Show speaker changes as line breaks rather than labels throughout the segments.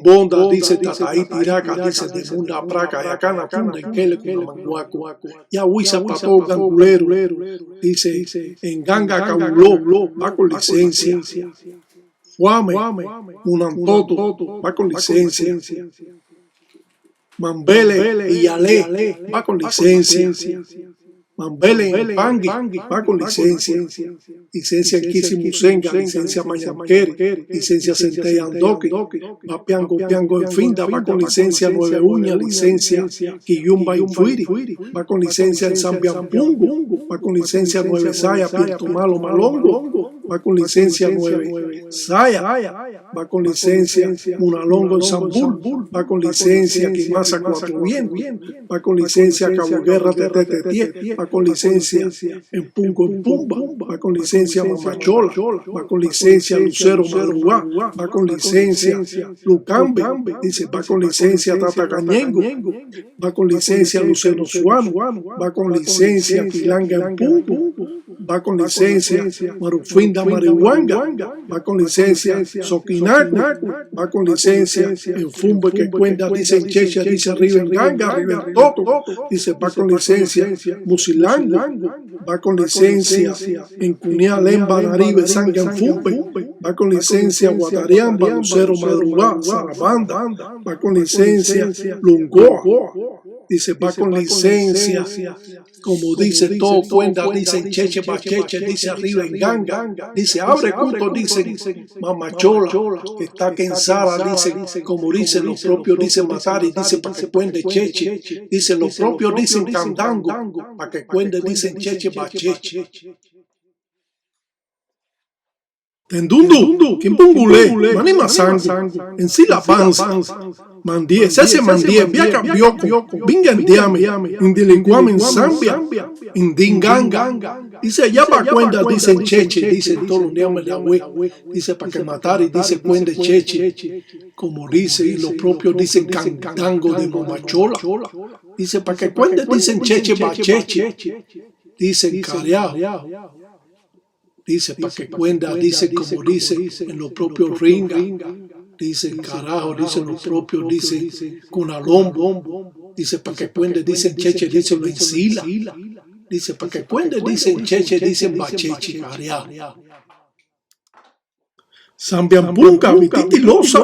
Bonda dice Tataí Tiraca, dice de Munda Praca, Yacana Funda, en Kele con Manguaco, Yahuisa Pato Gangulero, dice en Ganga Cauló, va con licencia. Guame, Unantoto, va con licencia. Mambele y Yale, va con licencia. Mambele en Pangui, va con licencia. Licencia en Kisimusenga, licencia Mañanquere, licencia Centella Andoque, va Piango en Finda, va con licencia Nueve Uña, licencia Quiyumba y Fuiri, va con licencia en Zambiampungo, va con licencia Nueve Saya, Piertomalo Malongo, va con licencia Nueve Saya, va con licencia Munalongo en Zambul, va con licencia Quimasa Cuatro Vientos, va con licencia Cabo Guerra Tetetetie, va con licencia en Pungo en Pumba, va con licencia Mamachola, va con licencia Lucero Madrugá, va con licencia Lucambe, dice va con licencia Tatacañengo, va con licencia Luceno Suano, va con licencia Pilanga en Pungo, va con licencia Marufinda Marihuanga, va con licencia Soquinaco, va con licencia en Fumbe que cuenta, dice en Checha, dice arriba en Ganga, arriba en Toto, dice va con licencia Musilango, va con licencia en Cuniá, Lemba, Naribe, Sanga en Fumbe, va con licencia Guatariamba, Lucero Madrugá, Sarabanda, va con licencia Lungoa, dice va con licencia, como dice todo cuenta, dice Cheche Bacheche, dice arriba en Ganga, dice abre culto, dice Mamachola, que está Kensara, dice como dicen los propios, dice Matari, dice para que cuente Cheche, dice los propios dicen Candango, para que cuente dicen Cheche Bacheche. Tendundu, Kimpungule, Manima Sango, en Sila Panza, Mandie, Sese Mandie, Biaka Bioko, Bingandiame, Indilinguame en Zambia, Indinganga, dice allá para cuenta, dicen Cheche, dicen todos los días de Agüe, dice para que matar y dice cuente Cheche, como dice, y los propios dicen Candango de Mamachola, dice para que cuente, dicen Cheche Bacheche, dicen Careao. Dice para que cuenta, dice como dice en los propios Ringa, dice carajo, dice los propios, dice Cunalombo, dice para que cuente, dicen Cheche, dice Vencila, dice para que cuente, dicen Cheche, dicen Bacheche, Careao. Zambiampunga, Vititilosa,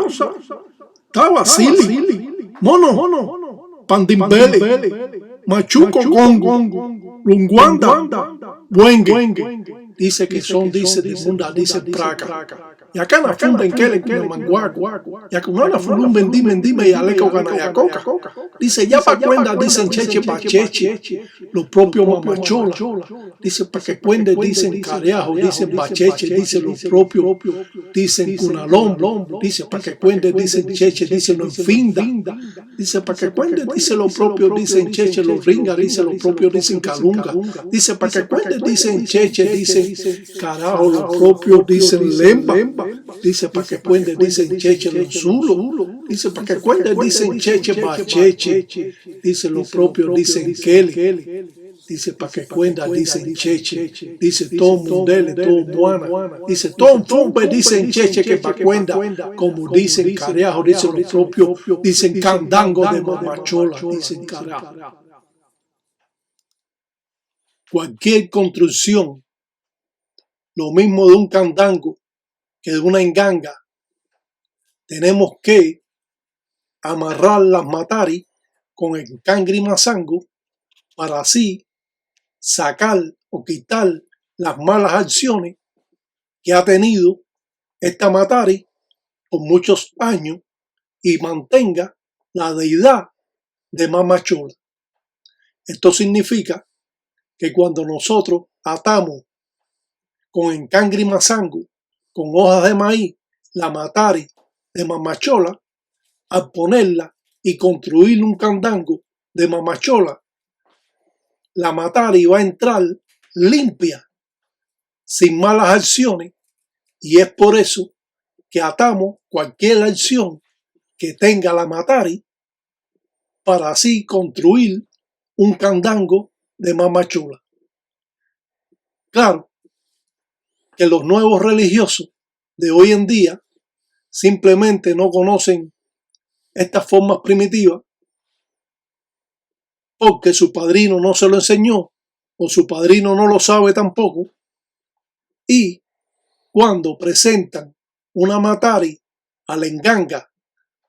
Tabasili, Mono, Pandimbele, Machuco Congo, Lunguanda, Buengue, dice que son, dice de Munda, dice Praca. Y acá na funda en Kele con Manguaco, y acá no la fulun vendime y aleco ganayacoca. Dice ya pa' cuenta, dicen Cheche Bacheche, los propios Mamachola. Dice pa' que cuente, dicen Careajo, dicen Bacheche, dice los propios, dicen Cunalombo, dice pa' que cuente, dicen Cheche, dicen los Finda. Dice pa' que cuente, dice los propios, dicen Cheche, los Ringa, dice los propios, dicen Calunga. Dice pa' que cuente, dicen Cheche, dicen carajo, los propios, dicen Lemba. Dice para que cuente, dicen Cheche los Zulo, dice para que cuente, dicen Cheche Bacheche, dice los propios, dicen Kele, dice para que cuenta, dicen Cheche, dice todo Mundele, todo Buana, dice todo Fumbe, dicen Cheche que para cuenta, como dicen Careajo, dicen los propios, dicen Candango de Mamachola, dicen Careajo. Cualquier construcción, lo mismo de un candango que de una enganga, tenemos que amarrar las matari con el cangri mazango para así sacar o quitar las malas acciones que ha tenido esta matari por muchos años y mantenga la deidad de Mamachola. Esto significa que cuando nosotros atamos con el cangri mazango con hojas de maíz, la matari de Mamachola, al ponerla y construir un candango de Mamachola, la matari va a entrar limpia, sin malas acciones, y es por eso que atamos cualquier acción que tenga la matari para así construir un candango de Mamachola. Claro que los nuevos religiosos de hoy en día simplemente no conocen estas formas primitivas porque su padrino no se lo enseñó o su padrino no lo sabe tampoco, y cuando presentan una matari a la enganga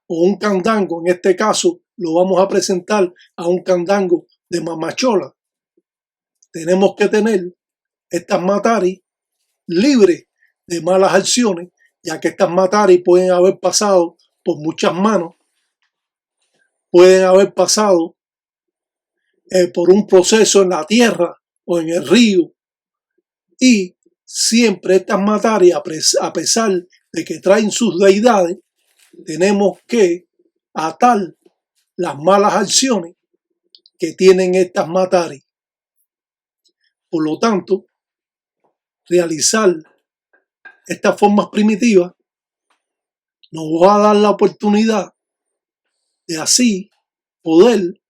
o un candango, en este caso lo vamos a presentar a un candango de mamachola, tenemos que tener estas matari libres de malas acciones, ya que estas matari pueden haber pasado por muchas manos, pueden haber pasado por un proceso en la tierra o en el río, y siempre estas matari, a pesar de que traen sus deidades, tenemos que atar las malas acciones que tienen estas matari. Por lo tanto, realizar estas formas primitivas nos va a dar la oportunidad de así poder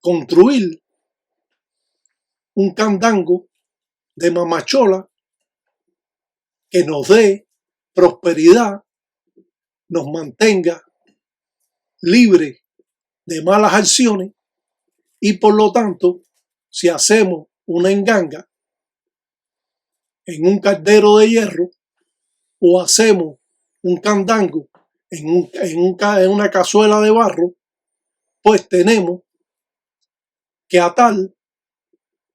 construir un candango de mamachola que nos dé prosperidad, nos mantenga libre de malas acciones, y por lo tanto, si hacemos una enganga en un caldero de hierro o hacemos un candango en una cazuela de barro, pues tenemos que atar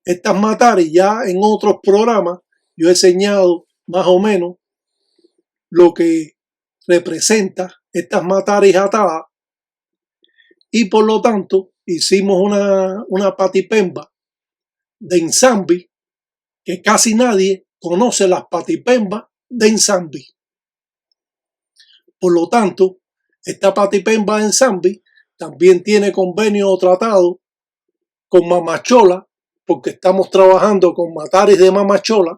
estas mataris. Ya en otros programas yo he enseñado más o menos lo que representa estas mataris atadas, y por lo tanto hicimos una patipemba de Nsambi, que casi nadie conoce las patipembas de Nsambi. Por lo tanto, esta patipemba de Nsambi también tiene convenio o tratado con mamachola, porque estamos trabajando con mataris de mamachola.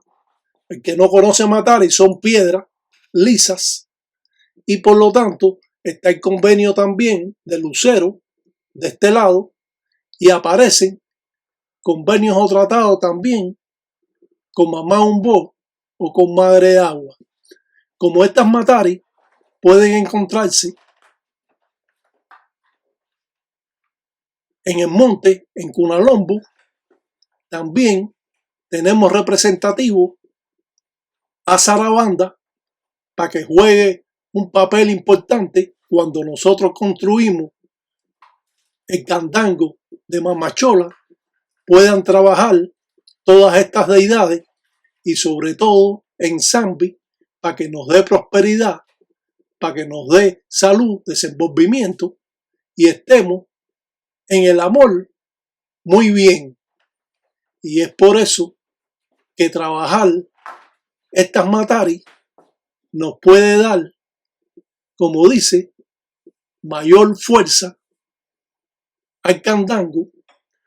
El que no conoce mataris son piedras lisas, y por lo tanto está el convenio también de lucero de este lado, y aparecen convenios o tratados también con mamá umbo o con madre de agua. Como estas mataris pueden encontrarse en el monte, en Cunalombo, también tenemos representativo a Sarabanda para que juegue un papel importante cuando nosotros construimos el candango de mamachola, puedan trabajar todas estas deidades, y sobre todo en Nsambi, para que nos dé prosperidad, para que nos dé salud, desenvolvimiento, y estemos en el amor muy bien. Y es por eso que trabajar estas mataris nos puede dar, como dice, mayor fuerza al candango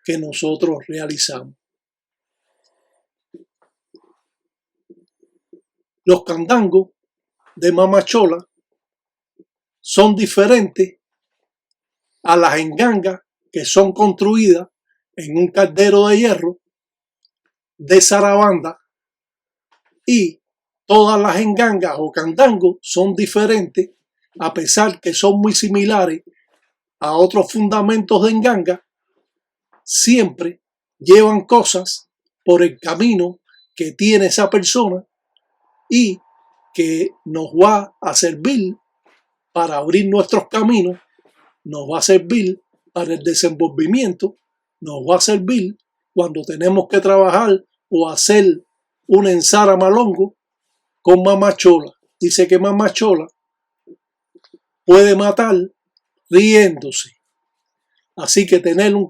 que nosotros realizamos. Los candangos de mamachola son diferentes a las engangas que son construidas en un caldero de hierro de Sarabanda, y todas las engangas o candangos son diferentes, a pesar que son muy similares a otros fundamentos de enganga. Siempre llevan cosas por el camino que tiene esa persona y que nos va a servir para abrir nuestros caminos, nos va a servir para el desenvolvimiento, nos va a servir cuando tenemos que trabajar o hacer una ensara malongo con mamachola. Dice que mamachola puede matar riéndose. Así que tener un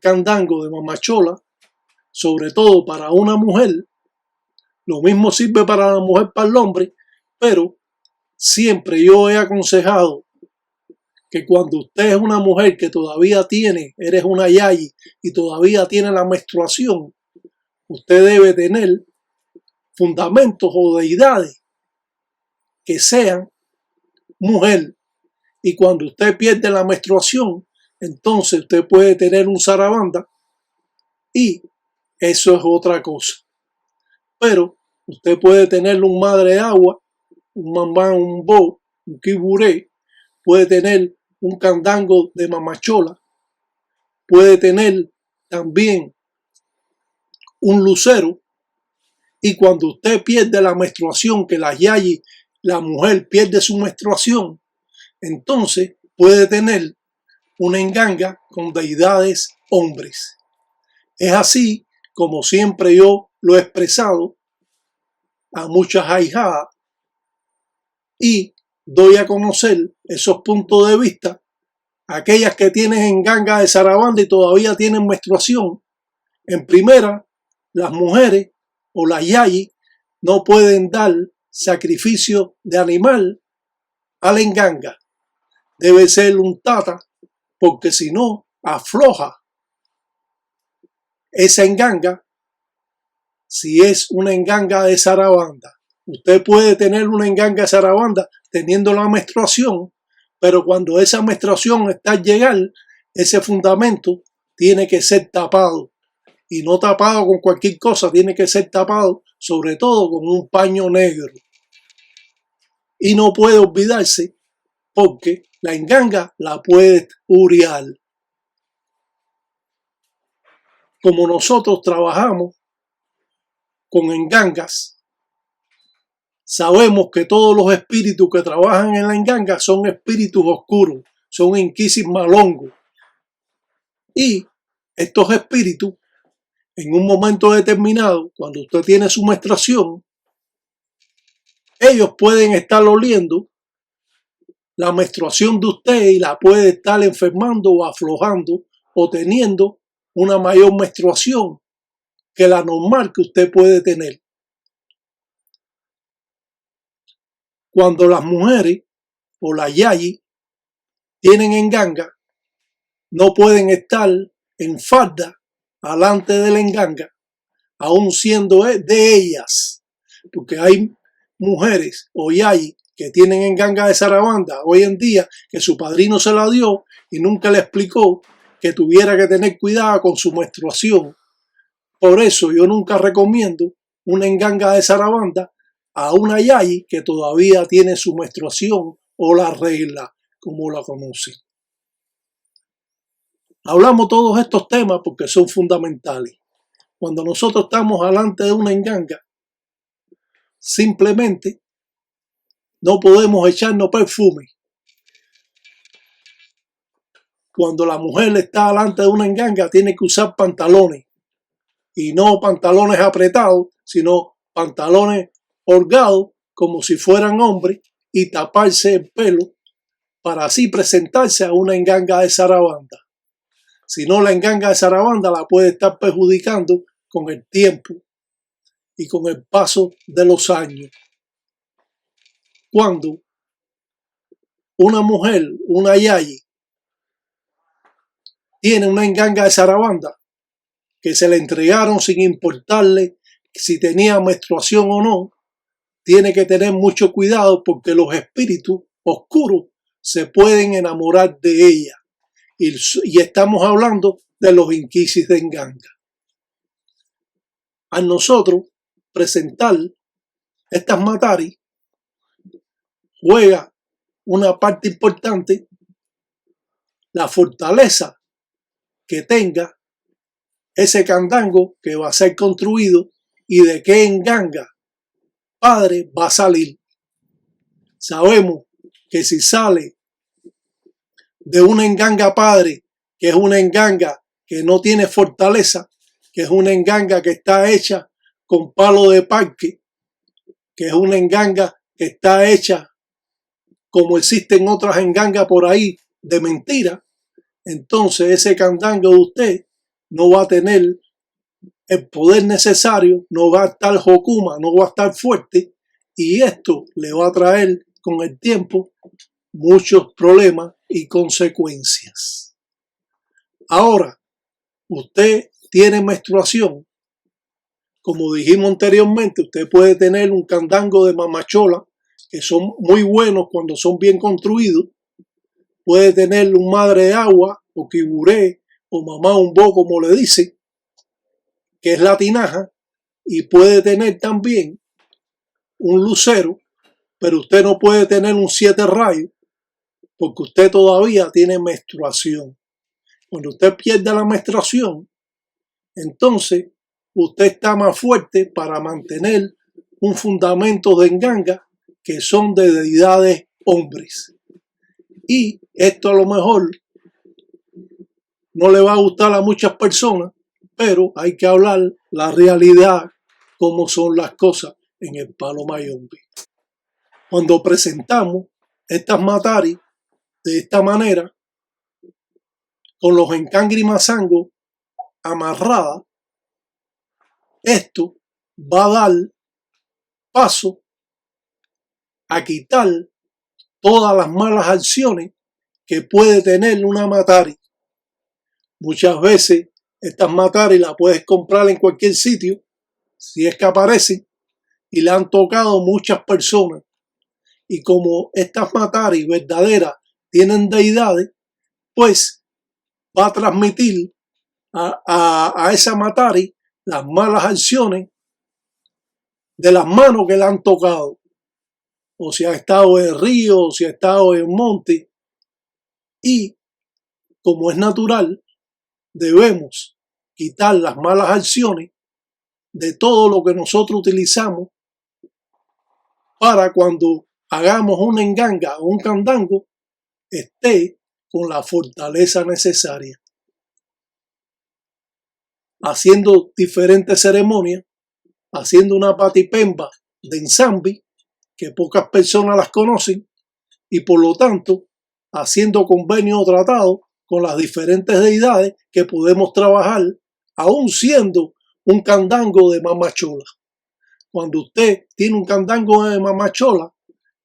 candango de mamachola, sobre todo para una mujer, lo mismo sirve para la mujer, para el hombre, pero siempre yo he aconsejado que cuando usted es una mujer que todavía eres una yayi y todavía tiene la menstruación, usted debe tener fundamentos o deidades que sean mujer. Y cuando usted pierde la menstruación, entonces usted puede tener un Sarabanda, y eso es otra cosa. Pero usted puede tener un madre de agua, un mambán, un bo, un kiburé, puede tener un candango de mamachola, puede tener también un lucero. Y cuando usted pierde la menstruación, que la mujer pierde su menstruación, entonces puede tener una enganga con deidades hombres. Es así como siempre yo lo he expresado a muchas ahijadas y doy a conocer esos puntos de vista. Aquellas que tienen enganga de zarabanda y todavía tienen menstruación, en primera, las mujeres o las yayis no pueden dar sacrificio de animal a la enganga. Debe ser un tata, porque si no, afloja esa enganga. Si es una enganga de zarabanda, usted puede tener una enganga de zarabanda teniendo la menstruación, pero cuando esa menstruación está al llegar, ese fundamento tiene que ser tapado. Y no tapado con cualquier cosa, tiene que ser tapado sobre todo con un paño negro. Y no puede olvidarse, porque la enganga la puede uriar. Como nosotros trabajamos con engangas, sabemos que todos los espíritus que trabajan en la enganga son espíritus oscuros, son inquisis malongos. Y estos espíritus, en un momento determinado, cuando usted tiene su menstruación, ellos pueden estar oliendo la menstruación de usted y la puede estar enfermando o aflojando o teniendo una mayor menstruación que la normal que usted puede tener. Cuando las mujeres o las yayis tienen enganga, no pueden estar en falda alante de la enganga, aun siendo de ellas, porque hay mujeres o yayis que tienen enganga de zarabanda hoy en día que su padrino se la dio y nunca le explicó que tuviera que tener cuidado con su menstruación. Por eso yo nunca recomiendo una enganga de zarabanda a una yayi que todavía tiene su menstruación o la regla, como la conocen. Hablamos todos estos temas porque son fundamentales. Cuando nosotros estamos delante de una enganga, simplemente no podemos echarnos perfume. Cuando la mujer está delante de una enganga, tiene que usar pantalones. Y no pantalones apretados, sino pantalones holgados, como si fueran hombres, y taparse el pelo para así presentarse a una enganga de zarabanda. Si no, la enganga de zarabanda la puede estar perjudicando con el tiempo y con el paso de los años. Cuando una mujer, una yayi, tiene una enganga de zarabanda que se le entregaron sin importarle si tenía menstruación o no, tiene que tener mucho cuidado porque los espíritus oscuros se pueden enamorar de ella. Y estamos hablando de los inquisis de enganga. A nosotros presentar estas mataris juega una parte importante la fortaleza que tenga ese candango que va a ser construido y de qué enganga padre va a salir. Sabemos que si sale de una enganga padre, que es una enganga que no tiene fortaleza, que es una enganga que está hecha con palo de parque, que es una enganga que está hecha como existen otras engangas por ahí de mentira, entonces ese candango de usted no va a tener el poder necesario, no va a estar jocuma, no va a estar fuerte, y esto le va a traer con el tiempo muchos problemas y consecuencias. Ahora, usted tiene menstruación, como dijimos anteriormente, usted puede tener un candango de mamachola, que son muy buenos cuando son bien construidos, puede tener un madre de agua, o quiburé, o mamá un bo, como le dicen, que es la tinaja, y puede tener también un lucero, pero usted no puede tener un 7 rayos, porque usted todavía tiene menstruación. Cuando usted pierde la menstruación, entonces usted está más fuerte para mantener un fundamento de enganga que son de deidades hombres. Y esto a lo mejor no le va a gustar a muchas personas, pero hay que hablar la realidad, cómo son las cosas en el Palo Mayombe. Cuando presentamos estas mataris de esta manera, con los encangrimasangos amarradas, esto va a dar paso a quitar todas las malas acciones que puede tener una matari. Muchas veces estas mataris las puedes comprar en cualquier sitio, si es que aparecen, y le han tocado muchas personas. Y como estas mataris verdaderas tienen deidades, pues va a transmitir a esa matari las malas acciones de las manos que le han tocado. O si ha estado en el río, o si ha estado en el monte. Y como es natural, debemos quitar las malas acciones de todo lo que nosotros utilizamos para cuando hagamos una enganga o un candango esté con la fortaleza necesaria. Haciendo diferentes ceremonias, haciendo una patipemba de Nsambi, que pocas personas las conocen, y por lo tanto haciendo convenios o tratados con las diferentes deidades que podemos trabajar, aún siendo un candango de mamachola. Cuando usted tiene un candango de mamachola,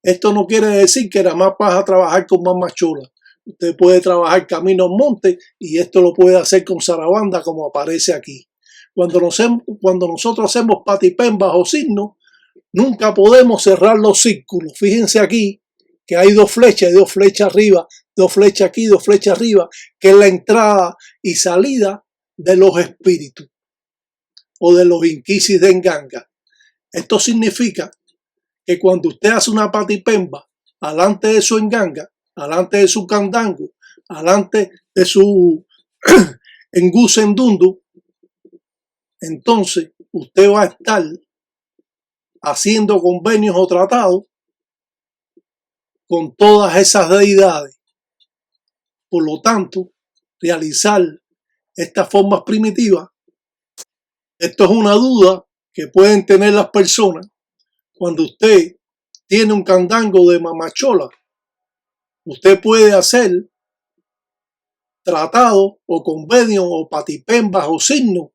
esto no quiere decir que nada más vas a trabajar con mamachola. Usted puede trabajar camino monte y esto lo puede hacer con zarabanda como aparece aquí. Cuando nosotros hacemos patipembas o signos, nunca podemos cerrar los círculos. Fíjense aquí que hay dos flechas arriba, dos flechas aquí, dos flechas arriba, que es la entrada y salida de los espíritus o de los inquisis de enganga. Esto significa que cuando usted hace una patipemba alante de su enganga, alante de su candango, alante de su engusendundu, entonces usted va a estar haciendo convenios o tratados con todas esas deidades. Por lo tanto, realizar estas formas primitivas, esto es una duda que pueden tener las personas. Cuando usted tiene un candango de mamachola, usted puede hacer tratados o convenios o patipembas o signos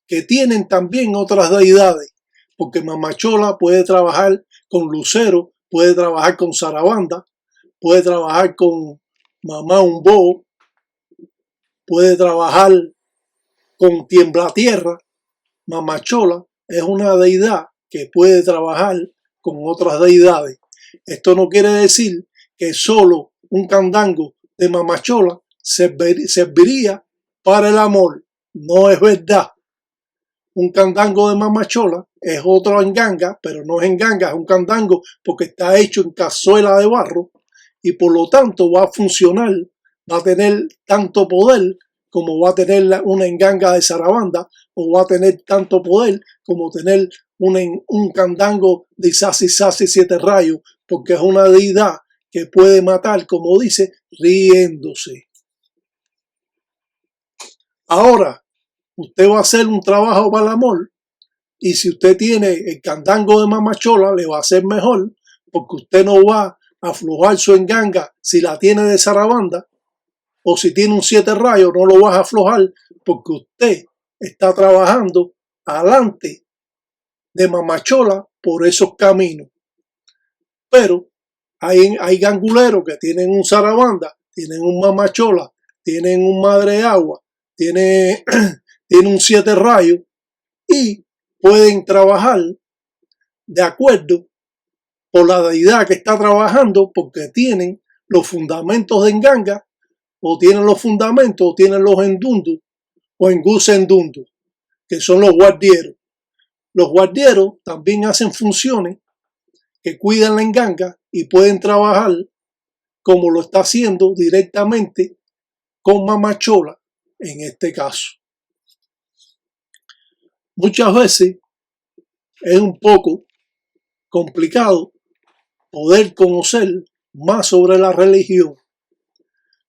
que tienen también otras deidades, porque mamachola puede trabajar con lucero, puede trabajar con zarabanda, puede trabajar con mamá umbo, puede trabajar con tiemblatierra. Mamachola es una deidad que puede trabajar con otras deidades. Esto no quiere decir que solo un candango de mamachola serviría para el amor. No es verdad. Un candango de mamachola es otro enganga, pero no es enganga, es un candango porque está hecho en cazuela de barro y por lo tanto va a funcionar, va a tener tanto poder como va a tener una enganga de zarabanda o va a tener tanto poder como tener un candango de Isasi 7 rayos, porque es una deidad que puede matar, como dice, riéndose. Ahora, usted va a hacer un trabajo para el amor y si usted tiene el candango de mamachola le va a ser mejor porque usted no va a aflojar su enganga si la tiene de zarabanda o si tiene un 7 rayos no lo vas a aflojar porque usted está trabajando adelante de mamachola por esos caminos. Pero hay ganguleros que tienen un zarabanda, tienen un mamachola, tienen un madre agua, tienen un 7 rayos y pueden trabajar de acuerdo por la deidad que está trabajando porque tienen los fundamentos de enganga o tienen los fundamentos o tienen los endundos o engusendundos, que son los guardieros. Los guardieros también hacen funciones que cuidan la enganga y pueden trabajar como lo está haciendo directamente con Mamachola en este caso. Muchas veces es un poco complicado poder conocer más sobre la religión.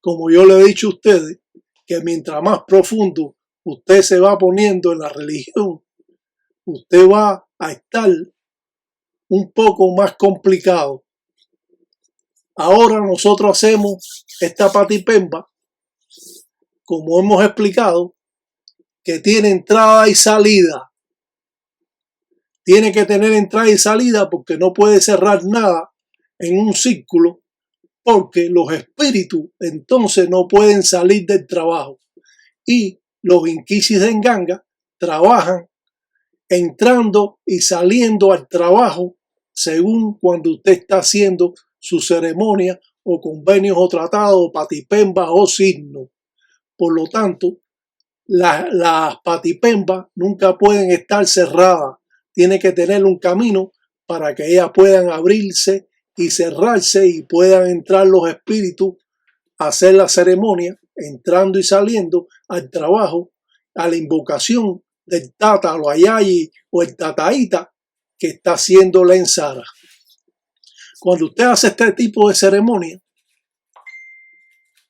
Como yo le he dicho a ustedes, que mientras más profundo usted se va poniendo en la religión, usted va a estar un poco más complicado. Ahora nosotros hacemos esta patipemba, como hemos explicado, que tiene entrada y salida. Tiene que tener entrada y salida porque no puede cerrar nada en un círculo, porque los espíritus entonces no pueden salir del trabajo. Y los inquisis de Nganga trabajan entrando y saliendo al trabajo según cuando usted está haciendo su ceremonia o convenios o tratados o patipembas o signos. Por lo tanto, las patipembas nunca pueden estar cerradas. Tiene que tener un camino para que ellas puedan abrirse y cerrarse y puedan entrar los espíritus a hacer la ceremonia, entrando y saliendo al trabajo, a la invocación del tata, o ayayi o el tataíta que está haciendo la ensara. Cuando usted hace este tipo de ceremonia,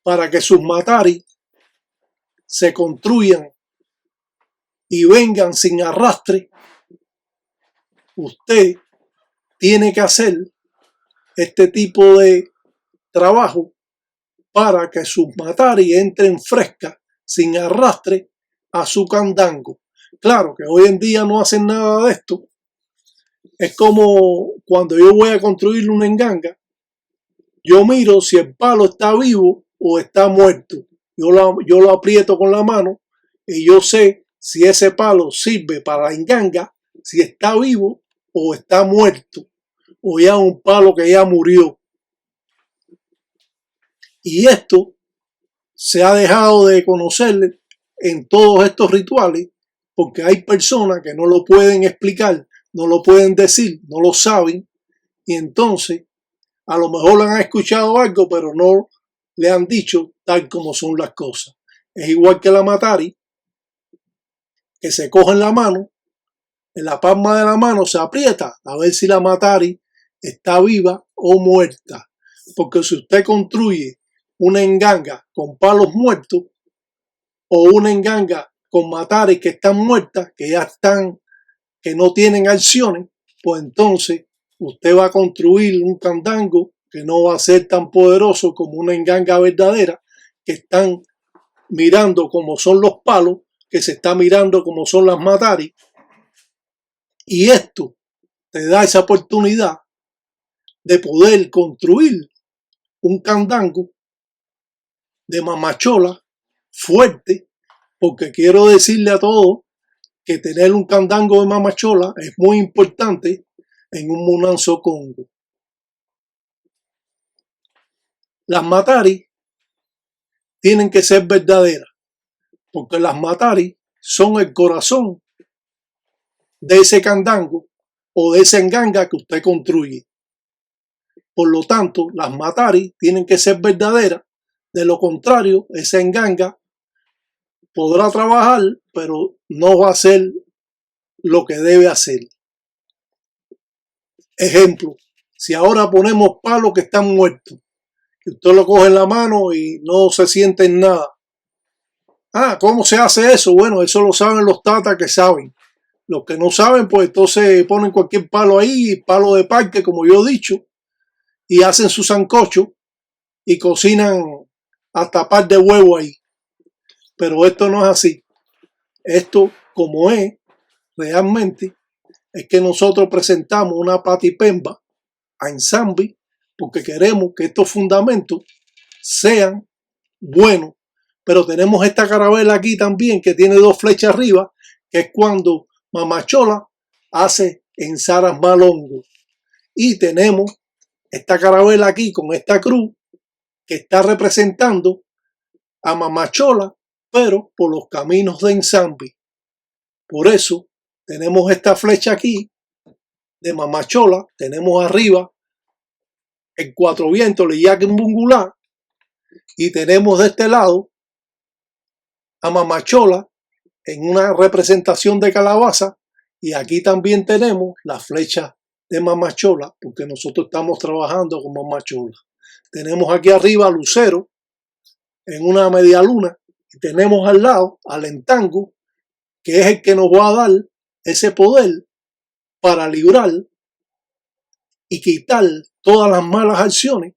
para que sus mataris se construyan y vengan sin arrastre, usted tiene que hacer este tipo de trabajo para que sus mataris entren frescas, sin arrastre, a su candango. Claro que hoy en día no hacen nada de esto. Es como cuando yo voy a construir una enganga, yo miro si el palo está vivo o está muerto. Yo lo aprieto con la mano y yo sé si ese palo sirve para la enganga, si está vivo o está muerto, o ya un palo que ya murió. Y esto se ha dejado de conocer en todos estos rituales porque hay personas que no lo pueden explicar, no lo pueden decir, no lo saben, y entonces a lo mejor han escuchado algo, pero no le han dicho tal como son las cosas. Es igual que la matari, que se coge en la mano, en la palma de la mano se aprieta a ver si la matari está viva o muerta. Porque si usted construye una enganga con palos muertos o una enganga con mataris que están muertas, que ya están, que no tienen acciones, pues entonces usted va a construir un candango que no va a ser tan poderoso como una enganga verdadera, que están mirando como son los palos, que se está mirando como son las mataris. Y esto te da esa oportunidad de poder construir un candango de mamachola fuerte, porque quiero decirle a todos que tener un candango de mamachola es muy importante en un Munanzo Congo. Las mataris tienen que ser verdaderas, porque las mataris son el corazón de ese candango o de esa enganga que usted construye. Por lo tanto, las mataris tienen que ser verdaderas. De lo contrario, esa enganga podrá trabajar, pero no va a hacer lo que debe hacer. Ejemplo, si ahora ponemos palos que están muertos, que usted lo coge en la mano y no se siente en nada. ¿Cómo se hace eso? Bueno, eso lo saben los tatas que saben. Los que no saben, pues entonces ponen cualquier palo ahí, palo de parque, como yo he dicho, y hacen su sancocho y cocinan hasta par de huevo ahí. Pero esto no es así. Esto, como es realmente, es que nosotros presentamos una patipemba a Nsambi porque queremos que estos fundamentos sean buenos. Pero tenemos esta carabela aquí también que tiene dos flechas arriba, que es cuando Mamachola hace ensaras malongo. Y tenemos esta carabela aquí con esta cruz que está representando a Mamachola, pero por los caminos de Nsambi. Por eso tenemos esta flecha aquí de Mamachola, tenemos arriba el Cuatro Vientos, Liyaquim Bungulá, y tenemos de este lado a Mamachola en una representación de calabaza, y aquí también tenemos la flecha de Mamachola, porque nosotros estamos trabajando con Mamachola. Tenemos aquí arriba a Lucero en una media luna, y tenemos al lado al Entango, que es el que nos va a dar ese poder para librar y quitar todas las malas acciones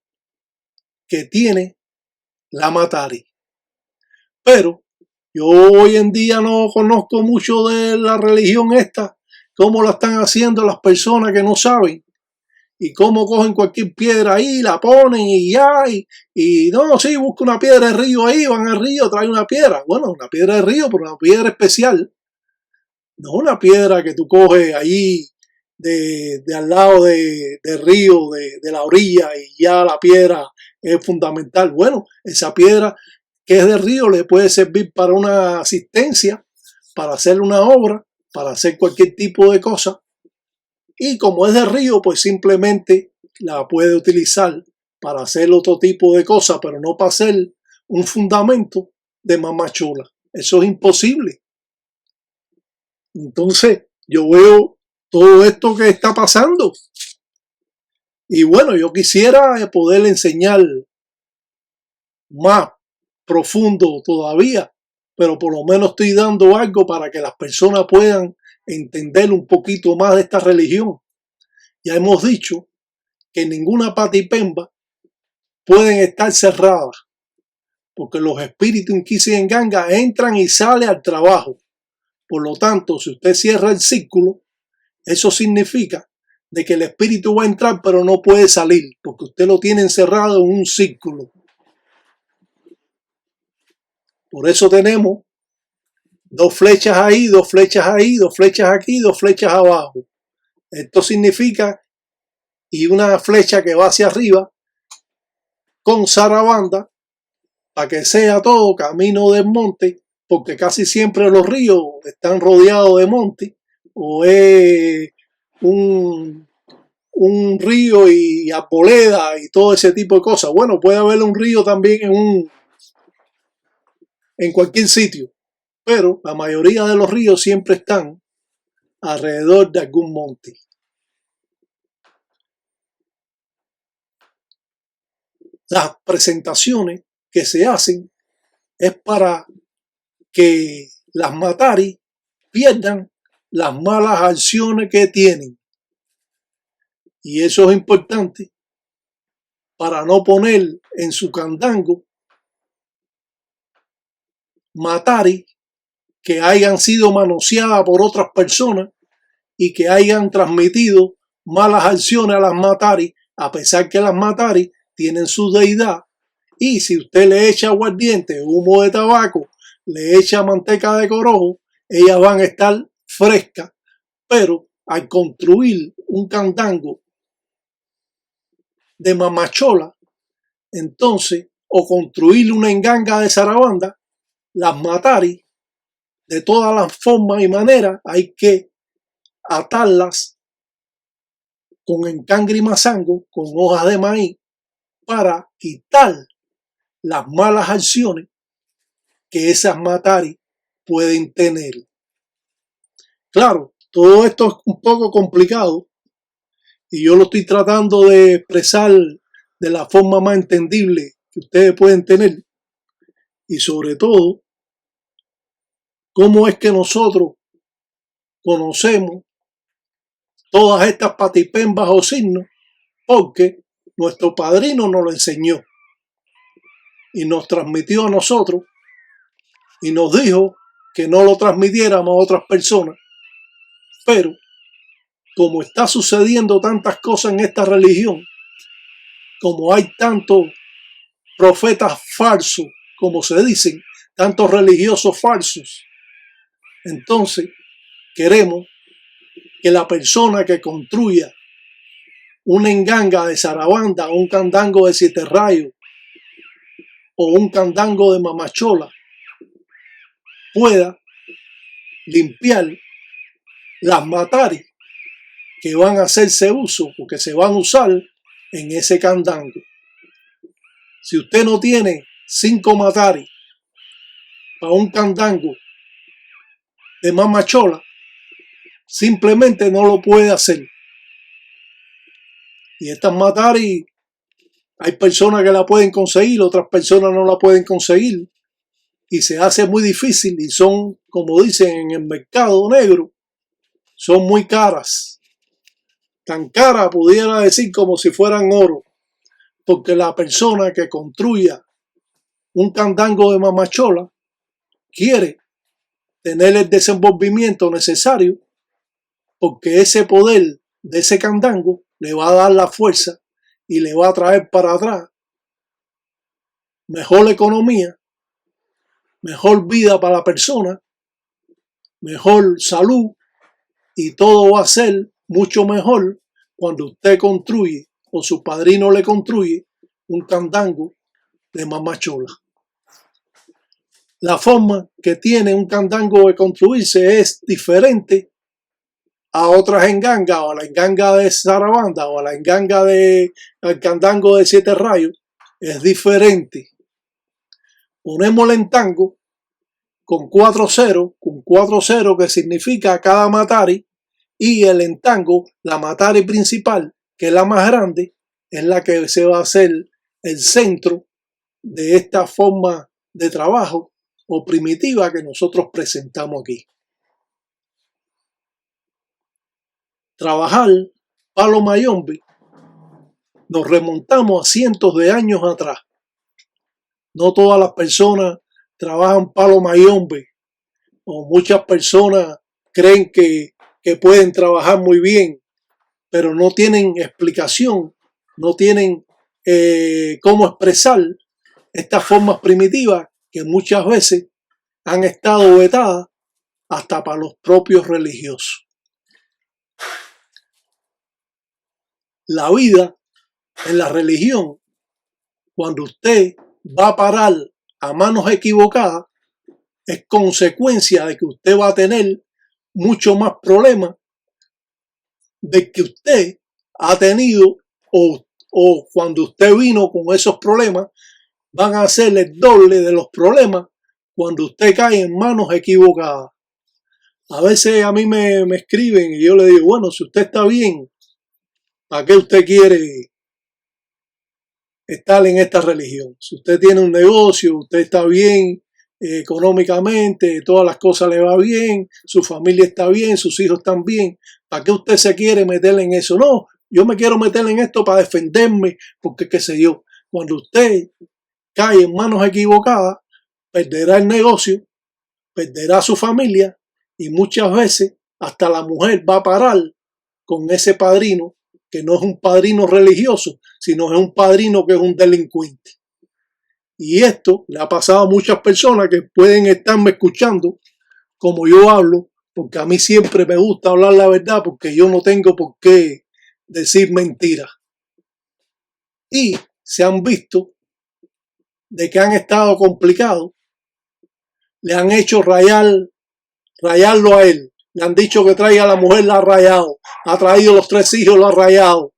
que tiene la Matari. Pero yo hoy en día no conozco mucho de la religión esta, cómo la están haciendo las personas que no saben, y cómo cogen cualquier piedra ahí, la ponen y ya, y no, sí, busca una piedra de río ahí, van al río, trae una piedra. Bueno, una piedra de río, pero una piedra especial. No una piedra que tú coges ahí de al lado del río, de la orilla, y ya la piedra es fundamental. Bueno, esa piedra que es de río le puede servir para una asistencia, para hacer una obra, para hacer cualquier tipo de cosa. Y como es de río, pues simplemente la puede utilizar para hacer otro tipo de cosas, pero no para hacer un fundamento de Mamachola. Eso es imposible. Entonces, yo veo todo esto que está pasando. Y bueno, yo quisiera poder enseñar más profundo todavía, pero por lo menos estoy dando algo para que las personas puedan entender un poquito más de esta religión. Ya hemos dicho que ninguna patipemba pueden estar cerradas, porque los espíritus Inquisienganga entran y salen al trabajo. Por lo tanto, si usted cierra el círculo, eso significa de que el espíritu va a entrar pero no puede salir, porque usted lo tiene encerrado en un círculo. Por eso tenemos dos flechas ahí, dos flechas ahí, dos flechas aquí, dos flechas abajo. Esto significa, y una flecha que va hacia arriba con zarabanda, para que sea todo camino del monte, porque casi siempre los ríos están rodeados de monte, o es un río y arboleda y todo ese tipo de cosas. Bueno, puede haber un río también en cualquier sitio, pero la mayoría de los ríos siempre están alrededor de algún monte. Las presentaciones que se hacen es para que las Matari pierdan las malas acciones que tienen. Y eso es importante para no poner en su candango Matari que hayan sido manoseadas por otras personas y que hayan transmitido malas acciones a las Matari, a pesar que las Matari tienen su deidad. Y si usted le echa aguardiente, humo de tabaco, le echa manteca de corojo, ellas van a estar frescas. Pero al construir un candango de Mamachola, entonces, o construir una enganga de zarabanda, las Matari, de todas las formas y maneras, hay que atarlas con encangre y mazango, con hojas de maíz, para quitar las malas acciones que esas Matari pueden tener. Claro, todo esto es un poco complicado y yo lo estoy tratando de expresar de la forma más entendible que ustedes pueden tener, y sobre todo cómo es que nosotros conocemos todas estas patipembas o signos, porque nuestro padrino nos lo enseñó y nos transmitió a nosotros y nos dijo que no lo transmitiéramos a otras personas. Pero como está sucediendo tantas cosas en esta religión, como hay tantos profetas falsos, como se dicen, tantos religiosos falsos, entonces queremos que la persona que construya una enganga de zarabanda, un candango de 7 rayos o un candango de Mamachola pueda limpiar las Matari que van a hacerse uso, porque se van a usar en ese candango. Si usted no tiene 5 mataris para un candango de mamachola, simplemente no lo puede hacer. Y estas mataris, hay personas que la pueden conseguir, otras personas no la pueden conseguir. Y se hace muy difícil y son, como dicen en el mercado negro, son muy caras. Tan caras, pudiera decir, como si fueran oro. Porque la persona que construya un candango de mamachola quiere tener el desenvolvimiento necesario, porque ese poder de ese candango le va a dar la fuerza y le va a traer para atrás mejor economía, mejor vida para la persona, mejor salud, y todo va a ser mucho mejor cuando usted construye o su padrino le construye un candango de mamachola. La forma que tiene un candango de construirse es diferente a otras engangas, o a la enganga de Sarabanda, o a la enganga de al candango de 7 rayos. Es diferente. Ponémosle en tango con 4 ceros, que significa cada matari, y el entango, la matari principal, que es la más grande, es la que se va a hacer el centro de esta forma de trabajo o primitiva que nosotros presentamos aquí. Trabajar palo mayombe, nos remontamos a cientos de años atrás. No todas las personas trabajan palo mayombe, o muchas personas creen que pueden trabajar muy bien, pero no tienen explicación, no tienen cómo expresar estas formas primitivas que muchas veces han estado vetadas hasta para los propios religiosos. La vida en la religión, cuando usted va a parar a manos equivocadas, es consecuencia de que usted va a tener mucho más problemas de que usted ha tenido, o cuando usted vino con esos problemas, van a ser el doble de los problemas cuando usted cae en manos equivocadas. A veces a mí me escriben y yo le digo, bueno, si usted está bien, ¿para qué usted quiere estar en esta religión? Si usted tiene un negocio, usted está bien económicamente, todas las cosas le va bien, su familia está bien, sus hijos están bien, ¿para qué usted se quiere meter en eso? No, yo me quiero meter en esto para defenderme, porque qué sé yo. Cuando usted cae en manos equivocadas, perderá el negocio, perderá a su familia, y muchas veces hasta la mujer va a parar con ese padrino, que no es un padrino religioso, sino es un padrino que es un delincuente. Y esto le ha pasado a muchas personas que pueden estarme escuchando como yo hablo, porque a mí siempre me gusta hablar la verdad, porque yo no tengo por qué decir mentiras. Y se han visto de que han estado complicados, le han hecho rayarlo a él, le han dicho que traiga a la mujer, la ha rayado, ha traído los 3 hijos, lo ha rayado,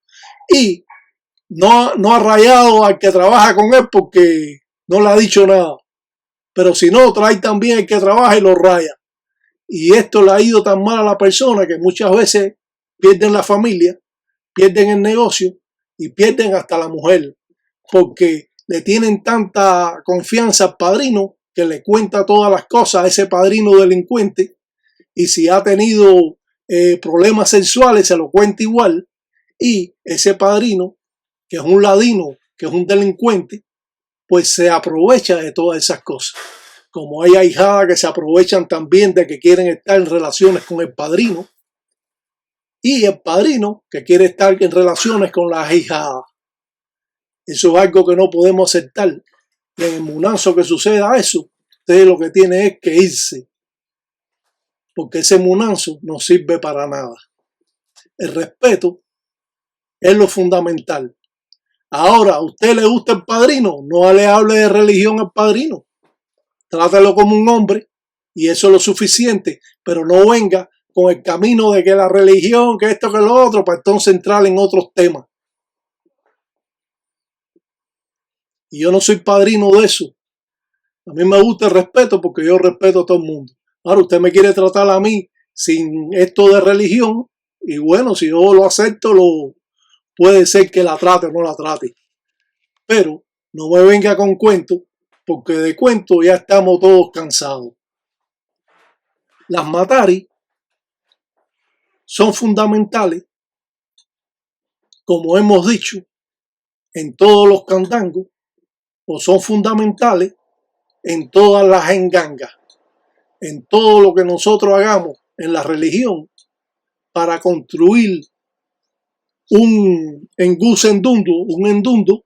y no ha rayado al que trabaja con él porque no le ha dicho nada, pero si no, trae también el que trabaja y lo raya. Y esto le ha ido tan mal a la persona que muchas veces pierden la familia, pierden el negocio y pierden hasta la mujer, porque le tienen tanta confianza al padrino que le cuenta todas las cosas a ese padrino delincuente, y si ha tenido problemas sexuales se lo cuenta igual, y ese padrino, que es un ladino, que es un delincuente, pues se aprovecha de todas esas cosas. Como hay ahijadas que se aprovechan también de que quieren estar en relaciones con el padrino, y el padrino que quiere estar en relaciones con las ahijadas. Eso es algo que no podemos aceptar. Y en el munazo que suceda eso, usted lo que tiene es que irse, porque ese munazo no sirve para nada. El respeto es lo fundamental. Ahora, ¿a usted le gusta el padrino? No le hable de religión al padrino. Trátelo como un hombre y eso es lo suficiente, pero no venga con el camino de que la religión, que esto, que lo otro, para entonces entrar en otros temas. Y yo no soy padrino de eso. A mí me gusta el respeto porque yo respeto a todo el mundo. Ahora usted me quiere tratar a mí sin esto de religión y bueno, si yo lo acepto, puede ser que la trate o no la trate. Pero no me venga con cuentos porque de cuentos ya estamos todos cansados. Las mataris son fundamentales, como hemos dicho, en todos los candangos, o son fundamentales en todas las engangas, en todo lo que nosotros hagamos en la religión para construir un endundo,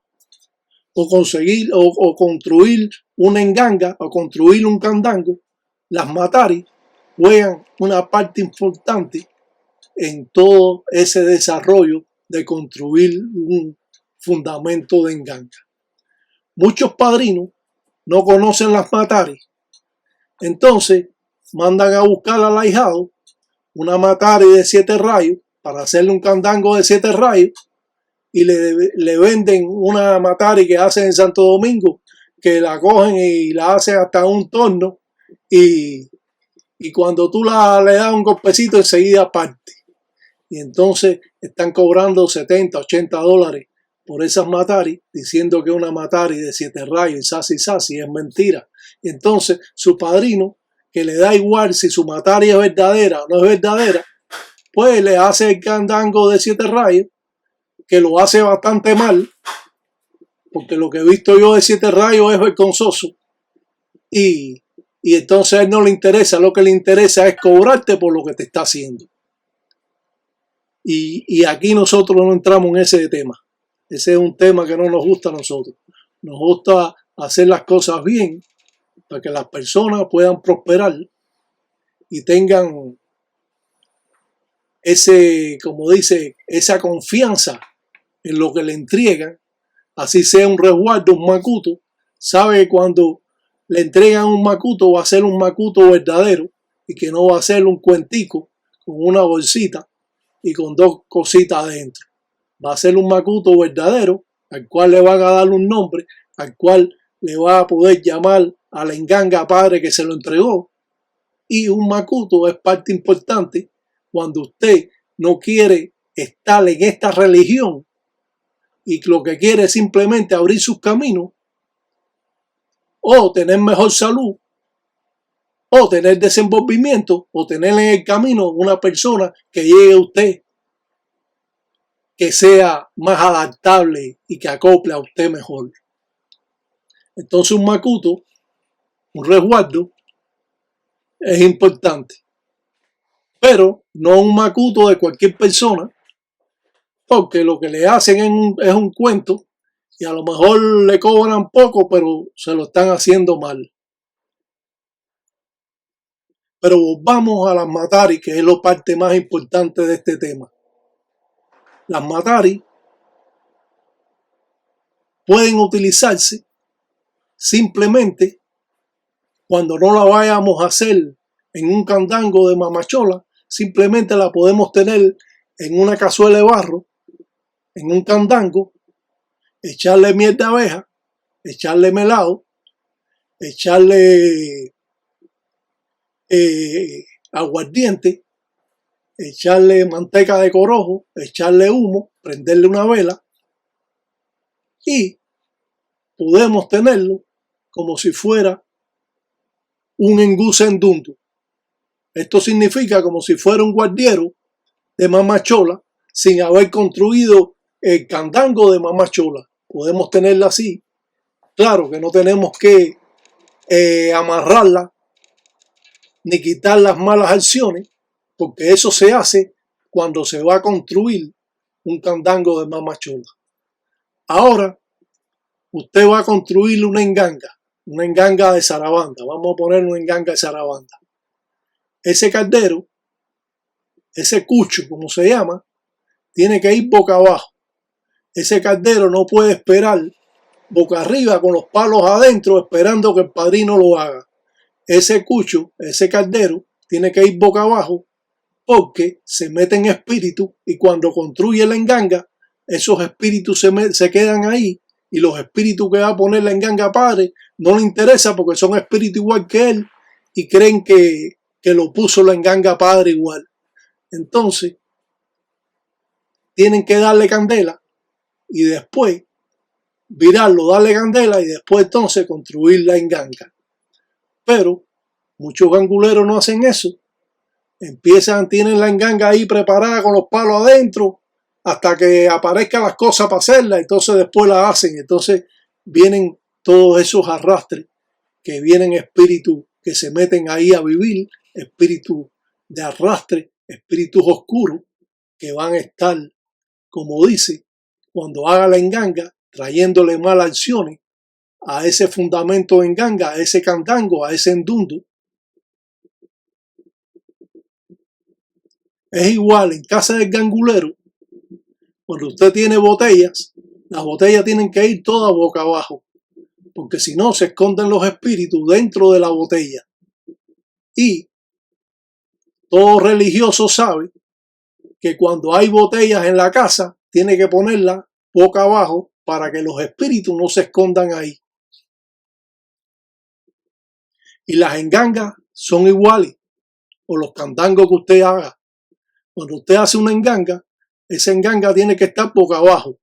o conseguir o construir una enganga o construir un candango. Las mataris juegan una parte importante en todo ese desarrollo de construir un fundamento de enganga. Muchos padrinos no conocen las mataris, entonces mandan a buscar al ahijado una matari de 7 rayos para hacerle un candango de 7 rayos y le venden una matari que hacen en Santo Domingo, que la cogen y la hacen hasta un torno y cuando tú le das un golpecito enseguida parte. Y entonces están cobrando 70, 80 dólares por esas mataris, diciendo que una matari de 7 rayos y sasi es mentira. Y entonces su padrino, que le da igual si su matari es verdadera o no es verdadera, pues le hace el candango de 7 rayos, que lo hace bastante mal, porque lo que he visto yo de 7 rayos es vergonzoso. Y entonces a él no le interesa, lo que le interesa es cobrarte por lo que te está haciendo. Y aquí nosotros no entramos en ese tema. Ese es un tema que no nos gusta a nosotros. Nos gusta hacer las cosas bien para que las personas puedan prosperar y tengan como dice, esa confianza en lo que le entregan, así sea un resguardo, un macuto. Sabe que cuando le entregan un macuto va a ser un macuto verdadero y que no va a ser un cuentico con una bolsita y con 2 cositas adentro. Va a ser un macuto verdadero al cual le van a dar un nombre, al cual le va a poder llamar a la enganga padre que se lo entregó. Y un macuto es parte importante cuando usted no quiere estar en esta religión y lo que quiere es simplemente abrir sus caminos o tener mejor salud o tener desenvolvimiento o tener en el camino una persona que llegue a usted, que sea más adaptable y que acople a usted mejor. Entonces un macuto, un resguardo, es importante. Pero no un macuto de cualquier persona, porque lo que le hacen es un cuento y a lo mejor le cobran poco, pero se lo están haciendo mal. Pero vamos a las mataris, que es la parte más importante de este tema. Las mataris pueden utilizarse simplemente cuando no la vayamos a hacer en un candango de mamachola, simplemente la podemos tener en una cazuela de barro, en un candango, echarle miel de abeja, echarle melado, echarle aguardiente, echarle manteca de corojo, echarle humo, prenderle una vela y podemos tenerlo como si fuera un engusendundo. Esto significa como si fuera un guardiero de mamachola sin haber construido el candango de mamachola. Podemos tenerla así. Claro que no tenemos que amarrarla ni quitar las malas acciones, porque eso se hace cuando se va a construir un candango de mamachola. Ahora, usted va a construir una enganga de zarabanda. Vamos a poner una enganga de zarabanda. Ese caldero, ese cucho, como se llama, tiene que ir boca abajo. Ese caldero no puede esperar boca arriba con los palos adentro esperando que el padrino lo haga. Ese cucho, ese caldero, tiene que ir boca abajo porque se meten espíritus y cuando construye la enganga, esos espíritus se quedan ahí y los espíritus que va a poner la enganga padre no le interesa porque son espíritus igual que él y creen que lo puso la enganga padre igual. Entonces, tienen que darle candela y después virarlo, darle candela y después entonces construir la enganga. Pero muchos ganguleros no hacen eso. Tienen la enganga ahí preparada con los palos adentro hasta que aparezcan las cosas para hacerla, entonces después la hacen. Entonces vienen todos esos arrastres, que vienen espíritus que se meten ahí a vivir, espíritus de arrastre, espíritus oscuros, que van a estar, como dice, cuando haga la enganga, trayéndole malas acciones a ese fundamento de enganga, a ese candango, a ese endundo. Es igual en casa del gangulero, cuando usted tiene botellas, las botellas tienen que ir todas boca abajo, porque si no se esconden los espíritus dentro de la botella. Y todo religioso sabe que cuando hay botellas en la casa, tiene que ponerlas boca abajo para que los espíritus no se escondan ahí. Y las engangas son iguales, o los candangos que usted haga. Cuando usted hace una enganga, esa enganga tiene que estar boca abajo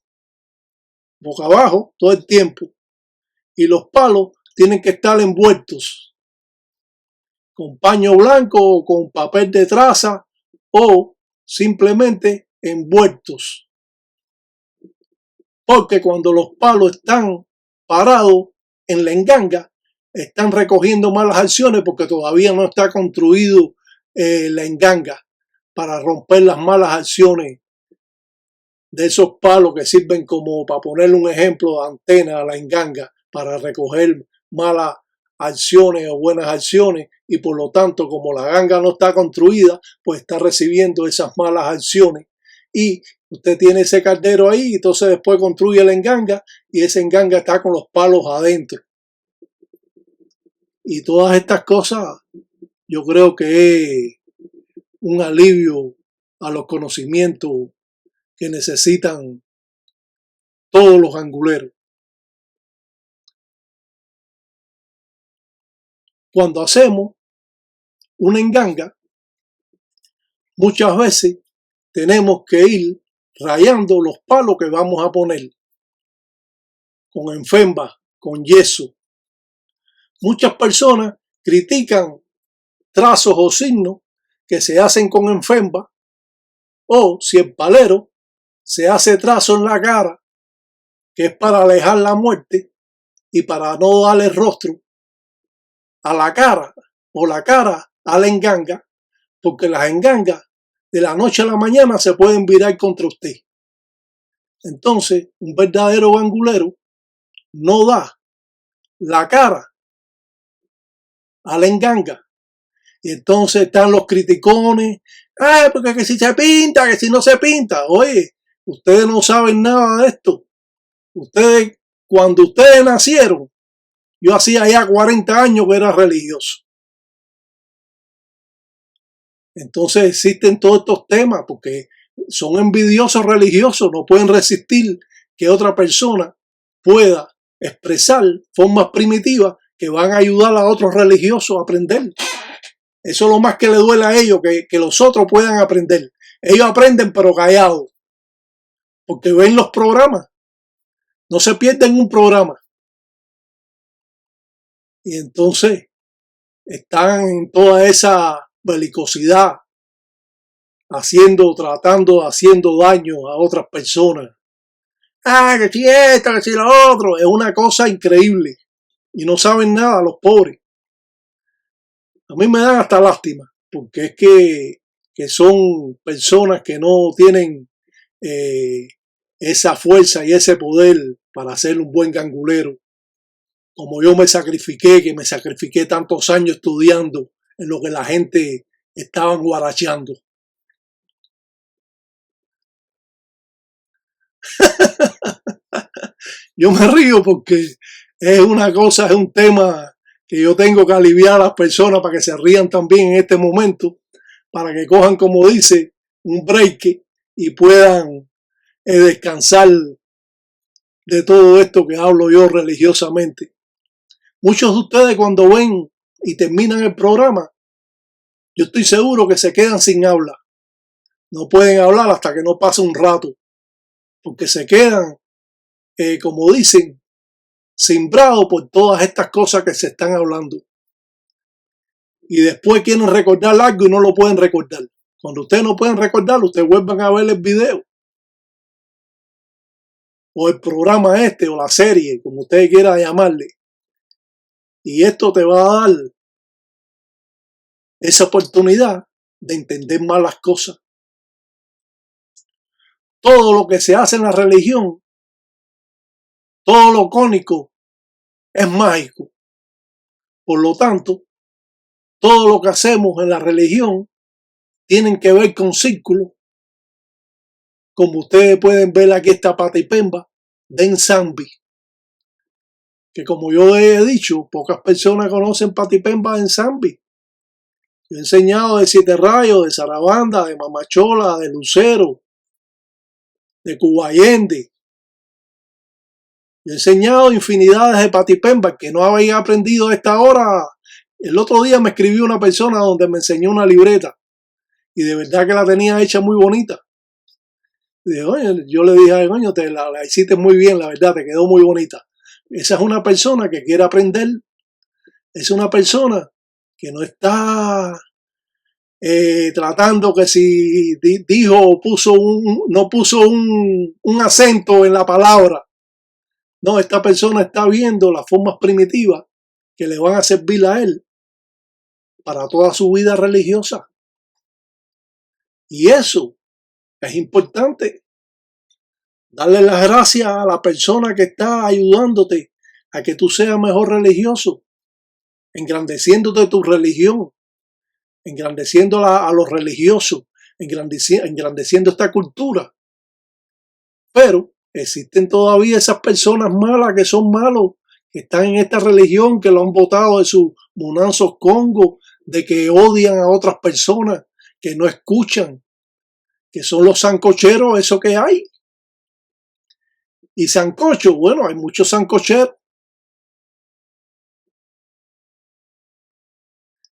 todo el tiempo. Y los palos tienen que estar envueltos con paño blanco o con papel de traza o simplemente envueltos. Porque cuando los palos están parados en la enganga, están recogiendo malas acciones porque todavía no está construido la enganga para romper las malas acciones de esos palos que sirven como, para ponerle un ejemplo, de antena a la enganga para recoger malas acciones o buenas acciones, y por lo tanto, como la ganga no está construida, pues está recibiendo esas malas acciones. Y usted tiene ese caldero ahí, entonces después construye la enganga y esa enganga está con los palos adentro. Y todas estas cosas yo creo que es un alivio a los conocimientos que necesitan todos los ganguleros. Cuando hacemos una enganga, muchas veces tenemos que ir rayando los palos que vamos a poner con enfemba, con yeso. Muchas personas critican trazos o signos que se hacen con enfemba, o si el palero se hace trazo en la cara, que es para alejar la muerte y para no darle rostro a la cara o la cara a la enganga, porque las engangas de la noche a la mañana se pueden virar contra usted. Entonces, un verdadero gangulero no da la cara a la enganga. Y entonces están los criticones, porque que si se pinta, que si no se pinta. Oye, ustedes no saben nada de esto. Ustedes, cuando ustedes nacieron, yo hacía ya 40 años que era religioso. Entonces existen todos estos temas porque son envidiosos religiosos, no pueden resistir que otra persona pueda expresar formas primitivas que van a ayudar a otros religiosos a aprender. Eso es lo más que le duele a ellos, que los otros puedan aprender. Ellos aprenden pero callados, porque ven los programas, no se pierden un programa. Y entonces están en toda esa belicosidad, haciendo daño a otras personas. Que si esto, que si lo otro. Es una cosa increíble. Y no saben nada los pobres. A mí me dan hasta lástima, porque es que son personas que no tienen esa fuerza y ese poder para ser un buen gangulero. Como yo me sacrifiqué tantos años estudiando en lo que la gente estaba guaracheando. Yo me río porque es una cosa, es un tema que yo tengo que aliviar a las personas para que se rían también en este momento, para que cojan, como dice, un break y puedan descansar de todo esto que hablo yo religiosamente. Muchos de ustedes cuando ven y terminan el programa, yo estoy seguro que se quedan sin habla. No pueden hablar hasta que no pase un rato, porque se quedan, como dicen, sembrados por todas estas cosas que se están hablando. Y después quieren recordar algo y no lo pueden recordar. Cuando ustedes no pueden recordar, ustedes vuelvan a ver el video o el programa este o la serie, como ustedes quieran llamarle. Y esto te va a dar esa oportunidad de entender más las cosas. Todo lo que se hace en la religión, todo lo cónico, es mágico. Por lo tanto, todo lo que hacemos en la religión tienen que ver con círculos. Como ustedes pueden ver, aquí está Patipemba de Nsambi, que como yo he dicho, pocas personas conocen Patipemba de Nsambi. Yo he enseñado de Siete Rayos, de Sarabanda, de Mamachola, de Lucero, de Cubayende. Yo he enseñado infinidades de Patipemba que no había aprendido a esta hora. El otro día me escribió una persona donde me enseñó una libreta y de verdad que la tenía hecha muy bonita. Y yo le dije, ay, coño, la hiciste muy bien, la verdad, te quedó muy bonita. Esa es una persona que quiere aprender. Es una persona que no está tratando que si dijo o no puso un acento en la palabra. No, esta persona está viendo las formas primitivas que le van a servir a él para toda su vida religiosa. Y eso es importante. Darle las gracias a la persona que está ayudándote a que tú seas mejor religioso, engrandeciéndote tu religión, engrandeciendo a los religiosos, engrandeciendo esta cultura. Pero existen todavía esas personas malas que son malos, que están en esta religión, que lo han botado de sus munanzos congos, de que odian a otras personas, que no escuchan, que son los sancocheros, eso que hay. Y sancocho, bueno, hay muchos sancocheros.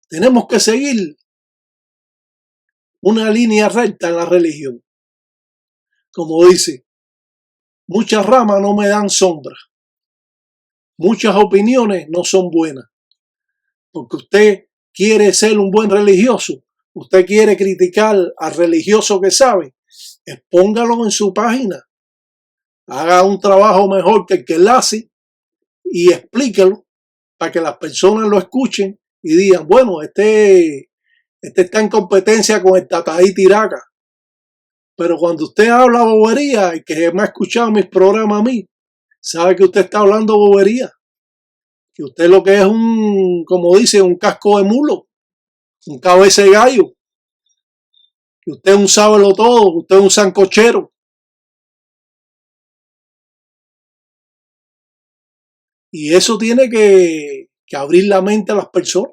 Tenemos que seguir una línea recta en la religión. Como dice, muchas ramas no me dan sombra. Muchas opiniones no son buenas. Porque usted quiere ser un buen religioso, usted quiere criticar al religioso que sabe, expóngalo en su página. Haga un trabajo mejor que el que él hace y explíquelo para que las personas lo escuchen y digan, bueno, este está en competencia con el Tataí Tiraca. Pero cuando usted habla bobería, y que me ha escuchado mis programas a mí, sabe que usted está hablando bobería. Que usted lo que es como dice, un casco de mulo, un cabeza de gallo. Que usted es un sábelo todo, que usted es un sancochero. Y eso tiene que abrir la mente a las personas.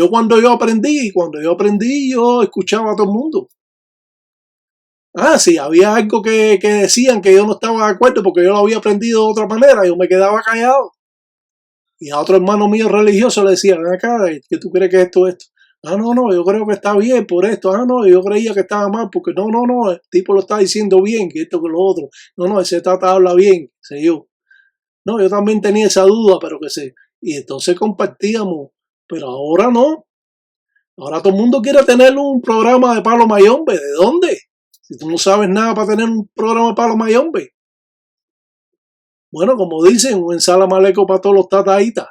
Cuando yo aprendí, yo escuchaba a todo el mundo. Sí, había algo que decían que yo no estaba de acuerdo porque yo lo había aprendido de otra manera, yo me quedaba callado. Y a otro hermano mío religioso le decía, ven acá, ¿qué tú crees que es esto? No, yo creo que está bien por esto. No, yo creía que estaba mal porque no, el tipo lo está diciendo bien, que esto, que lo otro. No, ese tata habla bien, sé yo. No, yo también tenía esa duda, pero que sé. Y entonces compartíamos, pero ahora no. Ahora todo el mundo quiere tener un programa de Palo Mayombe. ¿De dónde? Si tú no sabes nada para tener un programa de Palo Mayombe. Bueno, como dicen, un ensala maleco para todos los tataitas,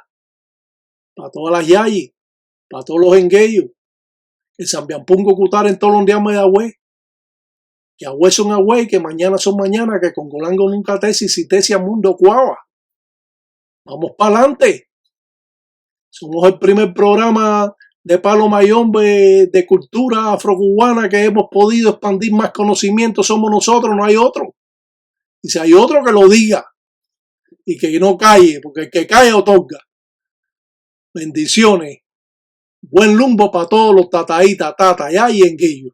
para todas las yayis, para todos los engueyos. El Sambiampungo Cutar en todos los días de agüey. Que agüey son agüey, que mañana son mañana, que con Golango nunca tesis, si tesis mundo cuava. Vamos para adelante. Somos el primer programa de Palo Mayombe de cultura afrocubana que hemos podido expandir más conocimiento. Somos nosotros, no hay otro. Y si hay otro, que lo diga. Y que no calle, porque el que cae otorga. Bendiciones. Buen lumbo para todos los tataítas, tata, ya y enguillos.